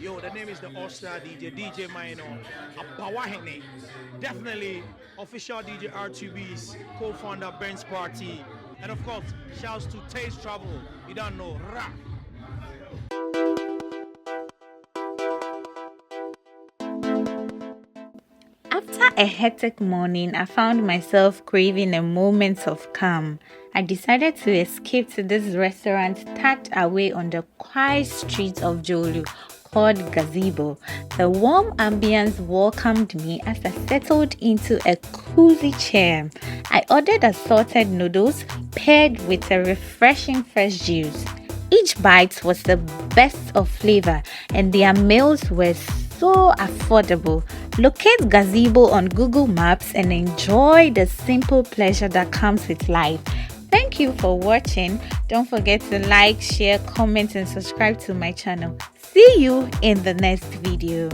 Yo, the name is the All-Star DJ Minor, Apawahene. Definitely official DJ R2B's co-founder Ben's Party. And of course, shouts to Taste Travel. You don't know, rah. After a hectic morning, I found myself craving a moment of calm. I decided to escape to this restaurant tucked away on the quiet streets of Jolu called Gazebo. The warm ambience welcomed me as I settled into a cozy chair. I ordered assorted noodles paired with a refreshing fresh juice. Each bite was the best of flavor, and their meals were so affordable. Locate Gazebo on Google Maps and enjoy the simple pleasure that comes with life. Thank you for watching. Don't forget to like, share, comment, and subscribe to my channel. See you in the next video.